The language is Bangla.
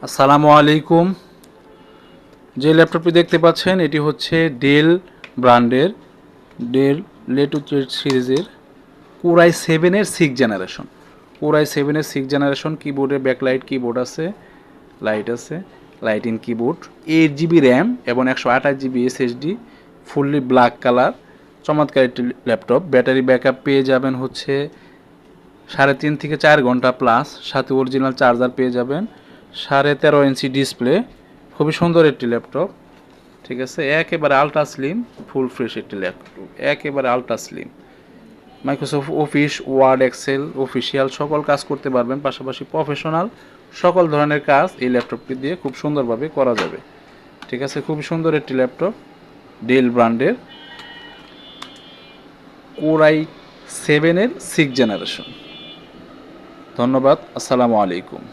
আসসালামু আলাইকুম। যে ল্যাপটপটি দেখতে পাচ্ছেন এটি হচ্ছে ডেল ব্র্যান্ডের ডেল লেটিটিউড সিরিজের কোরাই 7-এর 6 জেনারেশন। কোরাই 7-এর 6 জেনারেশন কিবোর্ডে ব্যাকলাইট কিবোর্ড আছে, লাইট আছে, light in keyboard, 8 GB RAM এবং 128 GB SSD, fully black colour, চমৎকার একটি ল্যাপটপ। ব্যাটারি ব্যাকআপ পেয়ে যাবেন হচ্ছে 3.5 থেকে 4 ঘন্টা প্লাস, সাথে অরিজিনাল চার্জার পেয়ে যাবেন, 13.5 ইঞ্চি ডিসপ্লে, খুবই সুন্দর একটি ল্যাপটপ। ঠিক আছে, একেবারে আলট্রা স্লিম, ফুল ফ্রেশ একটি ল্যাপটপ, একেবারে ultra slim. Microsoft Office, Word, Excel, official সকল কাজ করতে পারবেন, পাশাপাশি প্রফেশনাল সকল ধরনের কাজ এই ল্যাপটপটি দিয়ে খুব সুন্দরভাবে করা যাবে। ঠিক আছে, খুবই সুন্দর একটি ল্যাপটপ, ডেল ব্র্যান্ডের কোরাই 7-এর 6 জেনারেশন। ধন্যবাদ, আসসালামু আলাইকুম।